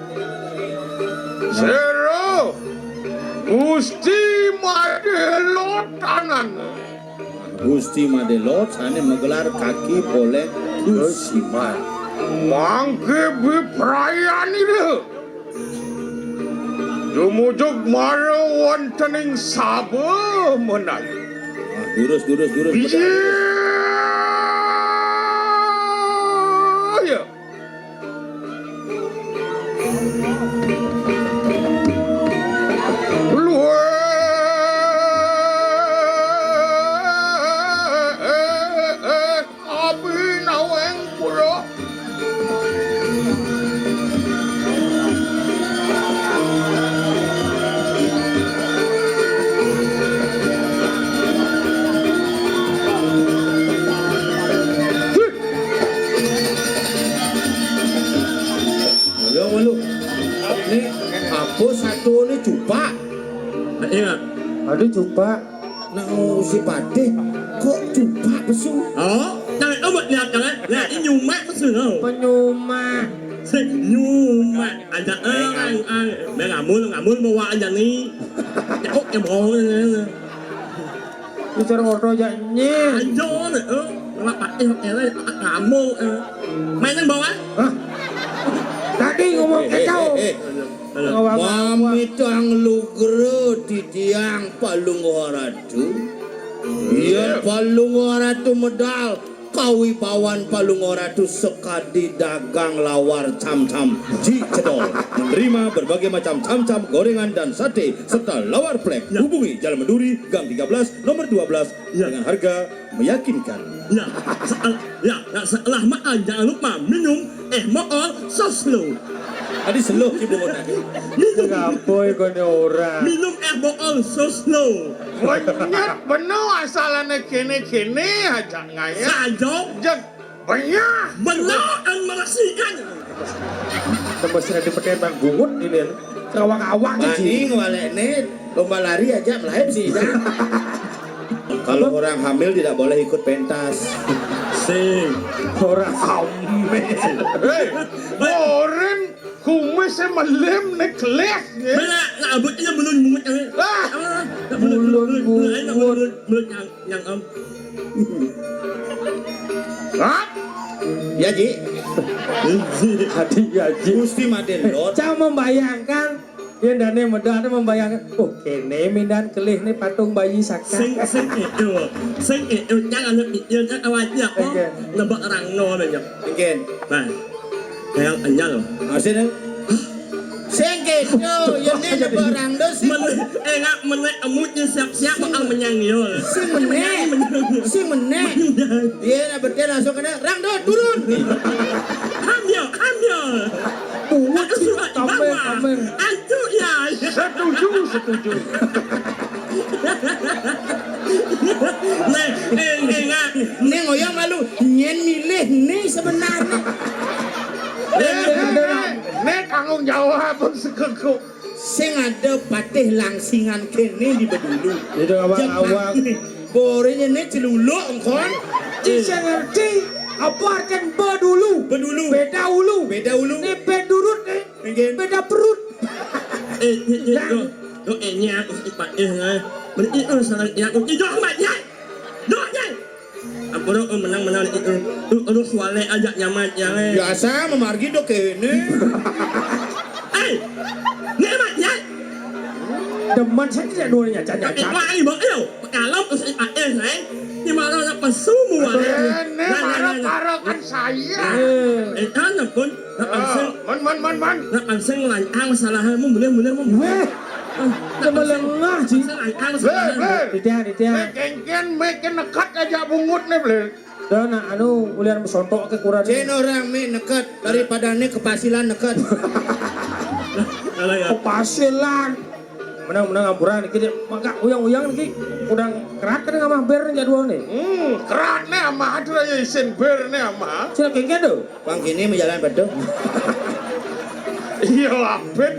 Sero Gusti madelot tanan. Gusti Madelot sana menggelar kaki poleng kusiman. Mangke perayaan ini. Jumujug mara wontening sabe menang. Durus. Iya. Ya. Satu ni cupa. Ingat. Aduh coba. Nang si Pate kok cupa besu. Oh, jangan obat lihat jangan. Lihat ini nyumak besul. Penyuma. Nyumak ada orang. Ngamun bawa aja nih. Ya kok yang bohong ni. Bicara ordo janji. Ajo ni. Kenapa ngamun. Main yang bawah? Hah? Tadi ngomong kacau. Mami tang lugro di tiang palung oratu. Iya palung oratu medal. Kawi bawan palung oratu sekadi dagang lawar cam-cam ji cedol. Menerima berbagai macam cam-cam, gorengan dan sate serta lawar plek. Hubungi Jalan Meduri Gang 13 nomor 12 dengan harga meyakinkan. Setelah makan jangan lupa minum moal soslo. Tadi seluh ibu tadi. Ngapoy ko ni orang. Minum moal soslo. Banyak bener asalnya kene aja ngaya. Sajok. Jak banyak. Benar dan merasikan. Tembus di petir bang bungut ini. Kawak-kawak Mani ngewalek nih lomba lari aja melahir sih. Kalau orang hamil tidak boleh ikut pentas. Sing. orang hamil. Orang kumis melem nek keles. Mana nak abutnya mulut mulut yang Hah? Ya Ji. Hati gaji. Gusti Madelot. Cang membayangkan. Yang dane medal membayangkan. Oh kene mindan kelih ni patung bayi saka. sing itu jangan lebih jangan awalnya kok lebak orang no aja. Mungkin. Nah, kayak anyal. Asin. Sengket yo, yang ni lebarang dos. Enggak menek emutnya siap-siap bakal menyangyo. Si menek. Dia nak berdia langsung kena rang do turun. Ambil. Bungut kamer. Antu ya. Setuju. Enggak. Ni ngoyang malu nyen milih ni sebenarnya. Nek tanggung jawab sekekuk. Sing ada patih langsingan kene di bedulu. Itu awak-awak. Borenya ni celuluk engkon. Saya ngerti. Apa artian bedulu? Beda ulu. Ni bedurut ni. Beda perut. Nya Pak berarti sangat yang tidak banyak. Aku menang itu. Aduh wale ajak nyamat yang. Biasa memargi do kene. Nghe mặt vậy. Demen saya tidak doanya Cái cacat. qua ai bớt yêu. Cả lắm tôi sẽ bạc em này. Nhưng mà nó là phần số mùa này. Ini marah-marah kan saya. Itu là pun. Nó bằng sinh. Man. Nó bằng sinh là ăn masalah mu boleh. Weh, demen lengah sih. Sinh là ăn Ble, masalah. ble. Ditia. Meken nekat aja bungut nih, ble. Dan anu ulian sontok ke kurang. Jen orang mi neket daripada ni kepasilan neket.อะไรอ่ะ Pasilan. Menang ampuran iki dia maka uyang-uyang iki udang kerat kan ngamah ber jadwal nih. Kerat nih ama aduh ya isen ber nih ama. Sila kengke tuh. Bang kini menjalan betul. Iya apet.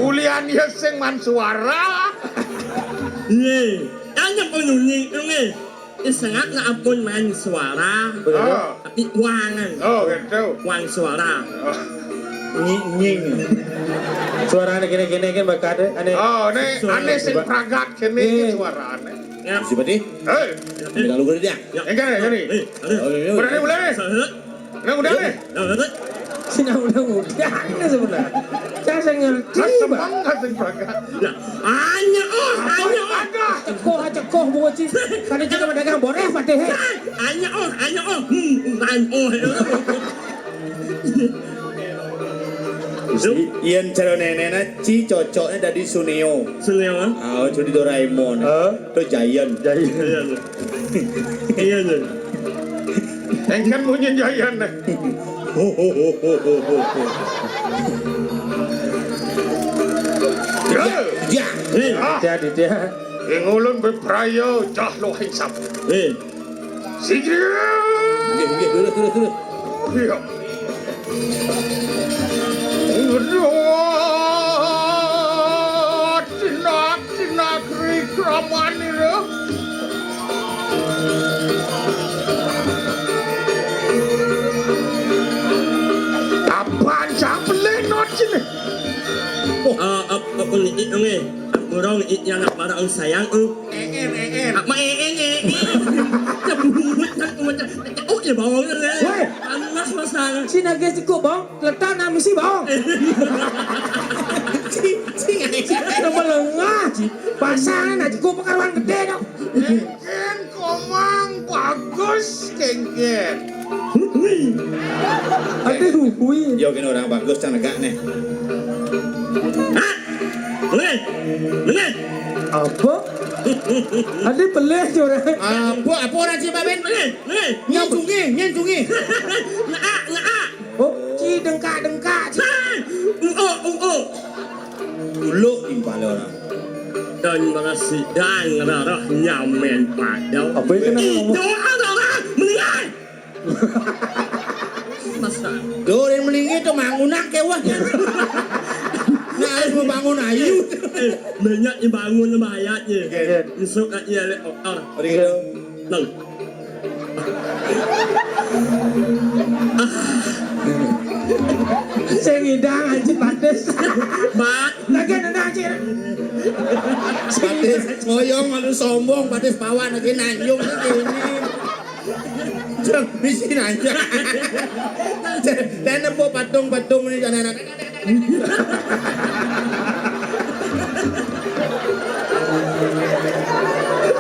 Ulian ya sing man suara. Nih, anh pun nunyi ini. Sangat na apun main suara. Oh, Tapi wangan. oh gitu. Wang suara. Nying. Suara gini kan bakal ada aneh. Oh, nih aneh sing pragat kene suara aneh. Ya. Seperti Hei, kalau gue dia. yang kene jadi. Berani boleh nih. Nah udah nih. Sinang udah ini sebenarnya. Saya ngerti Rasa bang. banget sing pragat. Anya Ada. Cekoh bocil. Kali juga pedagang boreh pateh. Anya Bukan Ian cara neneknya ci cocoknya dari Suneo. Senyawan. Ah, jadi Doraemon. Itu Giant. Iya. Yang kan punya jayan nih. Ya. Ya. Ah, Dia. yang ulun beprayo cah lo hisap. Sikit. Turun. Iya. Tinak rikraman ini. Apaan siapa lenot sini? Apa liit ini? Aku orang liit yang nak marah ang sayang. Apa Macam oh ya bawang ni. Weh. Anas masalah. Si nages cukup bang. Letak nak misi bang. Nama lengah sih. Pasangan nak cukup pekaruan gede dong. Kengken komang bagus kengken. Aduh, hui. Yo kena orang bagus can negak nih. Dengar. Apa? Ada peleh je orang. Apa orang si Baben? Dengar. Nyen sungi. Nak. Oh, ci dengkak. Dulu timpal orang. Dan merasi dan darah nyamen padau. Apa yang kena ngomong? Doa meninggal. Masa. Doren melinggi itu mangunak kewah. Nah, harus membangun ayu. Banyak dibangun bayatnya. Iya. Besok nak ia le Orang itu. Nang. Saya ngidang anjing pates. Bat. Lagi ada anjing. Patis ngoyong malu sombong, patis pawan lagi nanyung ini. Jom bisi nanya. Dan nempo patung ni jangan anak.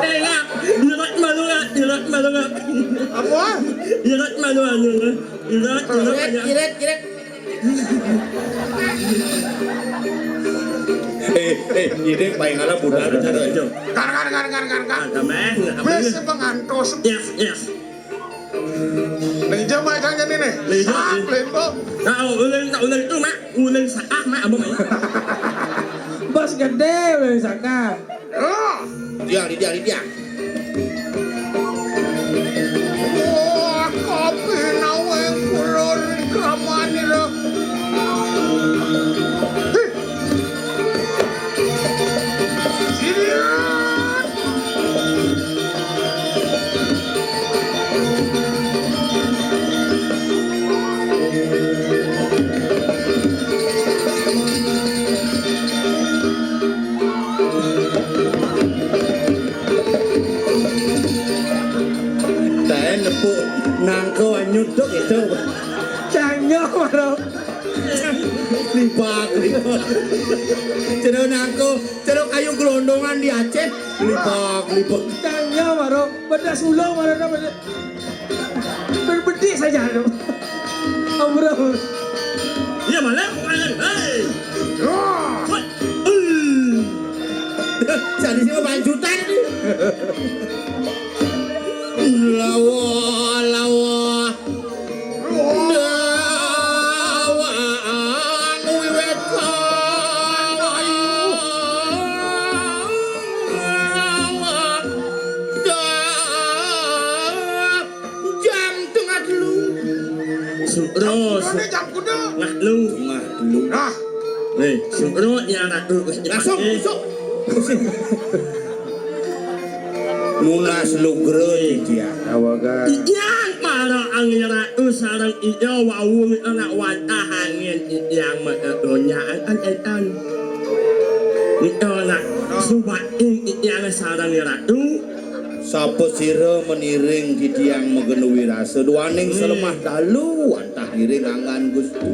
Enak. Irat malu ngak. Apa? Irat malu ngak. Kiret. Ini paling ala budak cara itu. Kar. Ada meh. Besi pengantos. Ya. Nih jam aja nih nih. Sak lento. Kau ulang itu mak. Ulang saah mak abang. Bos gede udah saka. Ah. Dia. Wah, kopi naweng kulon kraman ini. Tại lepu nangko anyutuk itu. Canyo marah. Lipat. Ceruk aku, ceruk kayu gelondongan di Aceh. Lipok. Tanya maro, pedas ulang maro namanya. Berbedik saja lo. Amro. Iya malah hei. Jadi sih banjutan ini. Lawa. Ini jam kuda. Ngah lu. Nah, Hei, sungro yang nak lu. Langsung besok. Lunas lugre dia. Awaga. Yang para angira usarang iyo wawung anak wata hangin yang mendonya an. Itu nak subat yang sarang ratu. Sapa sira meniring di tiang megenuwi rasa duaning selemah dalu wantah iring angan Gusti.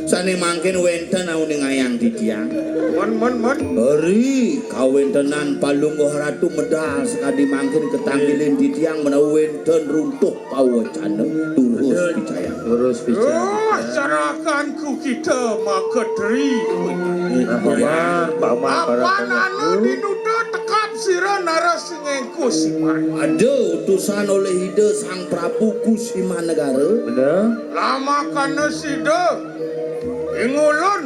Sane mangken wenten auning ayang di tiang. mon. Eri kawentenan palungguh ratu medal sekadi mangken ketanggilin di tiang menawi wenten runtuh pawacana turus picaya. Urus bicara. Oh, carakanku kita makadri. Apa nana dinuda tekap sira narasingeng kusiman. Ada utusan oleh Ida Sang Prabu Kusimanegara. Benar. Lama kana sida ingulun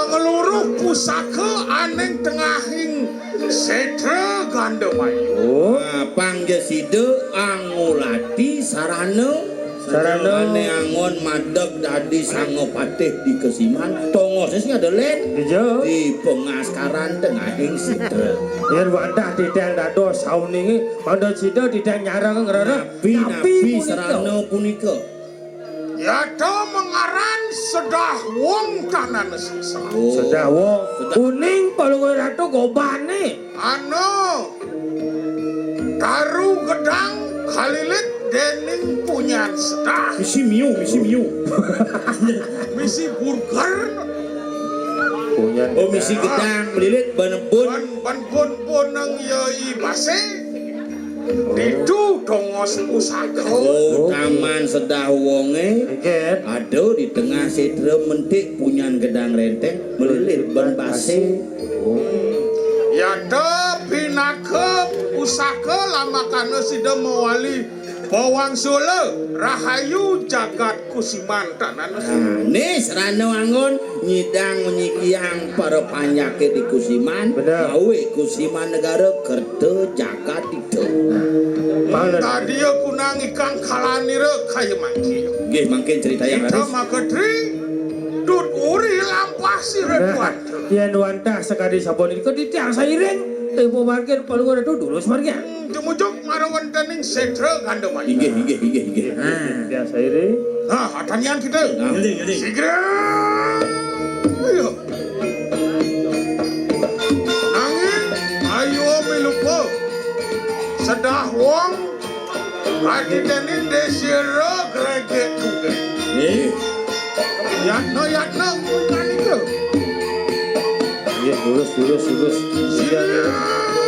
ngeluruh pusaka aneng tengahing setra Gandamayu. Oh, Panggesida angulati sarana ane angon madeg dadi sangopatih di Kesiman tongos sing ada len iya. di pengaskaran tengahing sida. Yen wadah didang dado sauninge pada sida didang nyarang ngrere. Nabi sarana punika Yada mengaran sedah wong kanan siksa. Sedah wong kuning palungguh ratu gobane. Taru gedang kalilit dening punyan sedah. misi miu Misi burger Punya. oh misi gedang melilit banebun ban nang yai base. Didu dongos pusaka. oh taman sedah wonge Iket. ada di tengah sedra mentik punyan gedang renteng melilit ban base. Yada pinaka pusaka lama kana sida mewali bawang sule rahayu jagat kusiman tanan. Nih serana wangun nyidang menyikiang para panyakit di Kusiman. Benar. Awe Kusiman negara kerta jagat itu. Tadi aku nang ikan kalanira kaya mangki. Gih mungkin cerita yang Kita harus. makadri dut uri lampah si reduan. Yen wantah sekali sabon ini ditiang sairing. Tempo parkir palungguh ratu dulu semarga. Jemujuk marawan tening setra Gandamayu. Hige. Dia sairing. Nah, atanian kita. Gede. Segera. Ayo. Nangin, ayo milupo. Sedah wong. Hati tening desira greget kuge. Yatna, bukan itu. Iya, lurus. Segera.